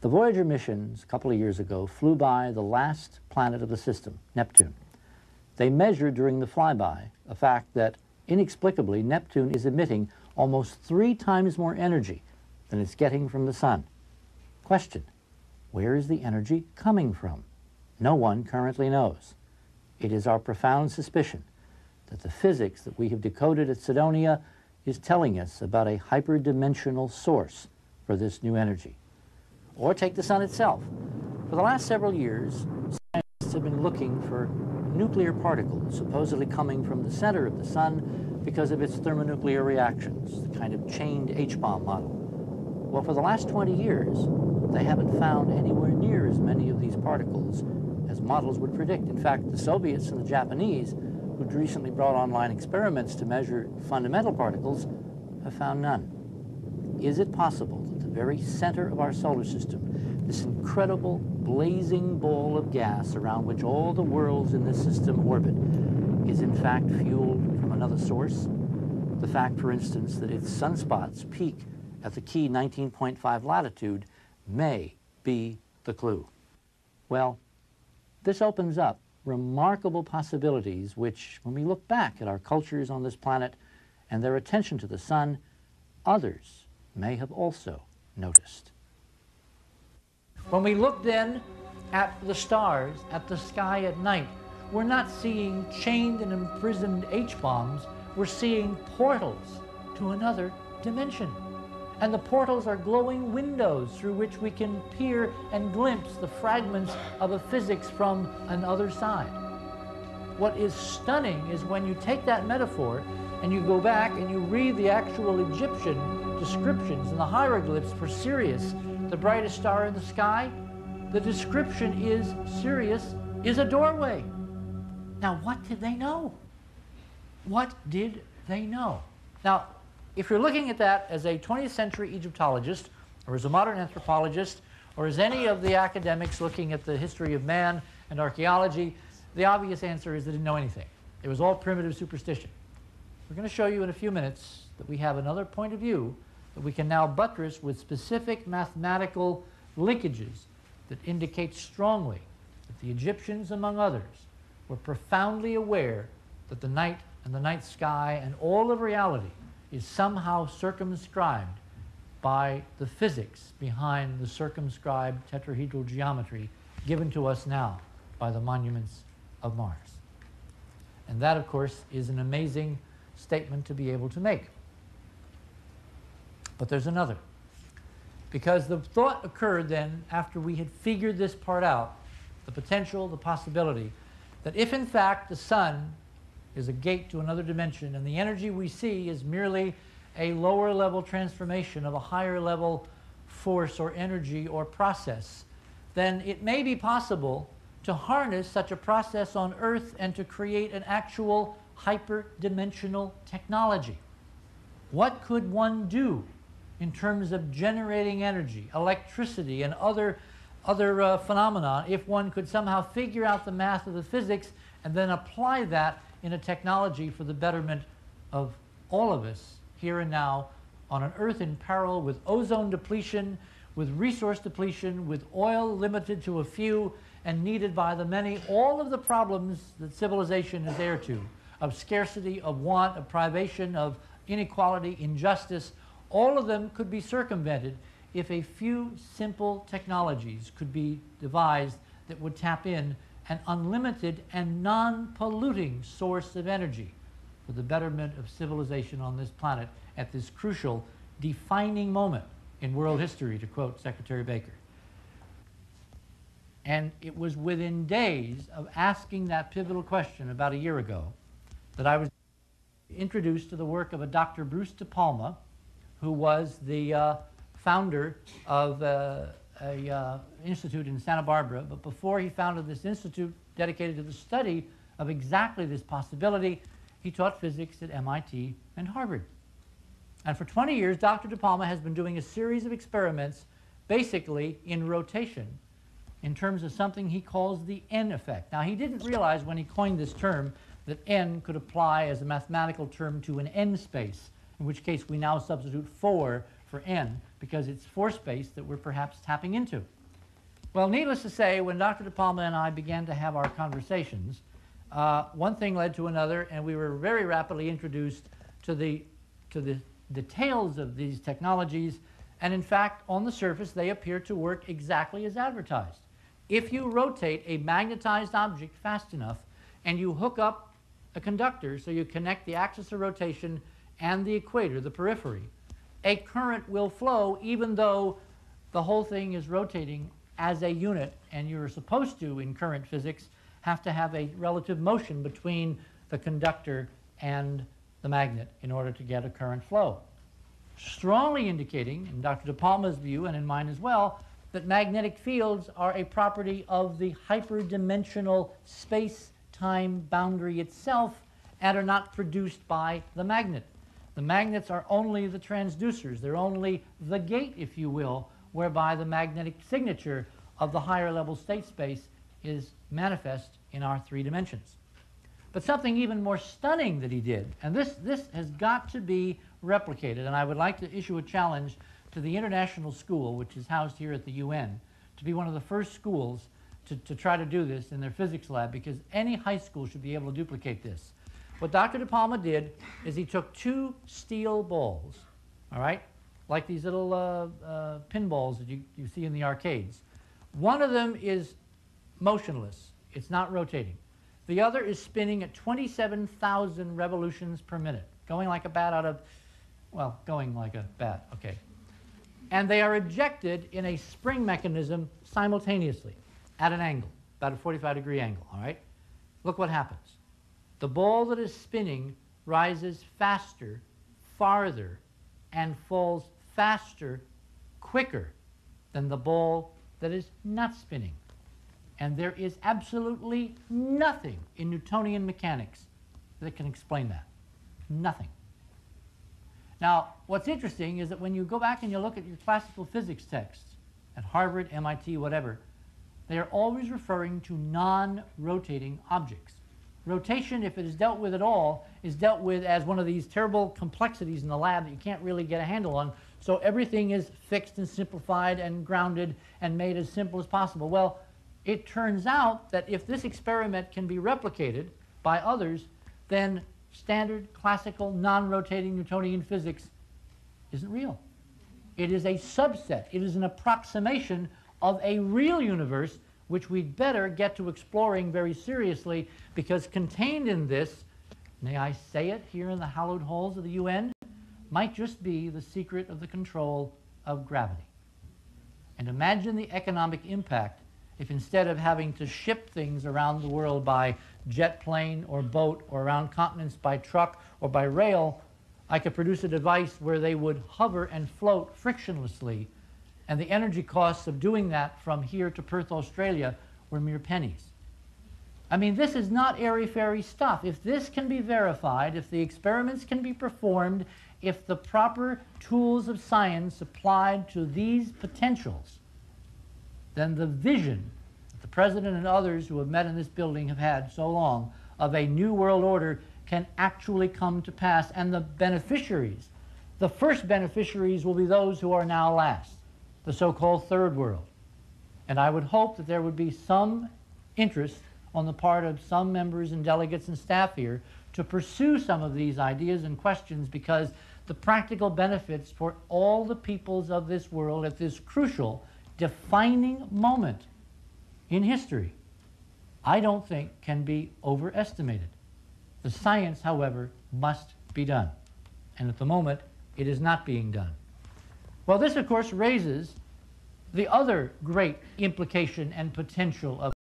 The Voyager missions a couple of years ago flew by the last planet of the system, Neptune. They measured during the flyby a fact that, inexplicably, Neptune is emitting almost 3 times more energy than it's getting from the Sun. Question: where is the energy coming from? No one currently knows. It is our profound suspicion that the physics that we have decoded at Cydonia is telling us about a hyperdimensional source for this new energy. Or take the Sun itself. For the last several years, scientists have been looking for nuclear particles supposedly coming from the center of the Sun because of its thermonuclear reactions, the kind of chained H-bomb model. Well, for the last 20 years, they haven't found anywhere near as many of these particles as models would predict. In fact, the Soviets and the Japanese, who'd recently brought online experiments to measure fundamental particles, have found none. Is it possible that the very center of our solar system, this incredible blazing ball of gas around which all the worlds in this system orbit, is in fact fueled from another source? The fact, for instance, that its sunspots peak at the key 19.5 latitude may be the clue. Well, this opens up remarkable possibilities which, when we look back at our cultures on this planet and their attention to the Sun, others may have also noticed. When we look then at the stars, at the sky at night, we're not seeing chained and imprisoned H-bombs, we're seeing portals to another dimension. And the portals are glowing windows through which we can peer and glimpse the fragments of a physics from another side. What is stunning is when you take that metaphor and you go back and you read the actual Egyptian descriptions and the hieroglyphs for Sirius, the brightest star in the sky, the description is Sirius is a doorway. Now, what did they know? What did they know? Now, if you're looking at that as a 20th century Egyptologist, or as a modern anthropologist, or as any of the academics looking at the history of man and archaeology, the obvious answer is they didn't know anything. It was all primitive superstition. We're going to show you in a few minutes that we have another point of view that we can now buttress with specific mathematical linkages that indicate strongly that the Egyptians, among others, were profoundly aware that the night and the night sky and all of reality is somehow circumscribed by the physics behind the circumscribed tetrahedral geometry given to us now by the monuments of Mars. And that, of course, is an amazing statement to be able to make. But there's another. Because the thought occurred then, after we had figured this part out, the potential, the possibility, that if in fact the Sun is a gate to another dimension and the energy we see is merely a lower level transformation of a higher level force or energy or process, then it may be possible to harness such a process on Earth and to create an actual hyperdimensional technology. What could one do in terms of generating energy, electricity, and other phenomena if one could somehow figure out the math of the physics and then apply that in a technology for the betterment of all of us here and now on an Earth in peril with ozone depletion, with resource depletion, with oil limited to a few and needed by the many, all of the problems that civilization is heir to, of scarcity, of want, of privation, of inequality, injustice, all of them could be circumvented if a few simple technologies could be devised that would tap in an unlimited and non-polluting source of energy for the betterment of civilization on this planet at this crucial defining moment in world history, to quote Secretary Baker. And it was within days of asking that pivotal question about a year ago that I was introduced to the work of a Dr. Bruce De Palma, who was the founder of an institute in Santa Barbara. But before he founded this institute dedicated to the study of exactly this possibility, he taught physics at MIT and Harvard. And for 20 years, Dr. De Palma has been doing a series of experiments basically in rotation in terms of something he calls the N effect. Now, he didn't realize when he coined this term that N could apply as a mathematical term to an N space, in which case we now substitute 4 for n, because it's force space that we're perhaps tapping into. Well, needless to say, when Dr. De Palma and I began to have our conversations, one thing led to another, and we were very rapidly introduced to the details of these technologies. And in fact, on the surface, they appear to work exactly as advertised. If you rotate a magnetized object fast enough and you hook up a conductor so you connect the axis of rotation and the equator, the periphery, a current will flow even though the whole thing is rotating as a unit, and you're supposed to, in current physics, have to have a relative motion between the conductor and the magnet in order to get a current flow. Strongly indicating, in Dr. De Palma's view and in mine as well, that magnetic fields are a property of the hyperdimensional space-time boundary itself and are not produced by the magnet. The magnets are only the transducers. They're only the gate, if you will, whereby the magnetic signature of the higher level state space is manifest in our 3 dimensions. But something even more stunning that he did, and this has got to be replicated, and I would like to issue a challenge to the International School, which is housed here at the UN, to be one of the first schools to try to do this in their physics lab, because any high school should be able to duplicate this. What Dr. De Palma did is he took 2 steel balls, all right, like these little pinballs that you see in the arcades. One of them is motionless. It's not rotating. The other is spinning at 27,000 revolutions per minute, going like a bat out of, well, going like a bat, okay. And they are ejected in a spring mechanism simultaneously at an angle, about a 45-degree angle, all right? Look what happens. The ball that is spinning rises faster, farther, and falls faster, quicker than the ball that is not spinning. And there is absolutely nothing in Newtonian mechanics that can explain that. Nothing. Now, what's interesting is that when you go back and you look at your classical physics texts at Harvard, MIT, whatever, they are always referring to non-rotating objects. Rotation, if it is dealt with at all, is dealt with as one of these terrible complexities in the lab that you can't really get a handle on. So everything is fixed and simplified and grounded and made as simple as possible. Well, it turns out that if this experiment can be replicated by others, then standard classical non-rotating Newtonian physics isn't real. It is a subset. It is an approximation of a real universe, which we'd better get to exploring very seriously, because contained in this, may I say it here in the hallowed halls of the UN, might just be the secret of the control of gravity. And imagine the economic impact if instead of having to ship things around the world by jet plane or boat or around continents by truck or by rail, I could produce a device where they would hover and float frictionlessly, and the energy costs of doing that from here to Perth, Australia were mere pennies. I mean, this is not airy-fairy stuff. If this can be verified, if the experiments can be performed, if the proper tools of science applied to these potentials, then the vision that the President and others who have met in this building have had so long of a new world order can actually come to pass. And the beneficiaries, the first beneficiaries will be those who are now last, the so-called third world. And I would hope that there would be some interest on the part of some members and delegates and staff here to pursue some of these ideas and questions, because the practical benefits for all the peoples of this world at this crucial defining moment in history, I don't think can be overestimated. The science, however, must be done. And at the moment, it is not being done. Well, this, of course, raises the other great implication and potential of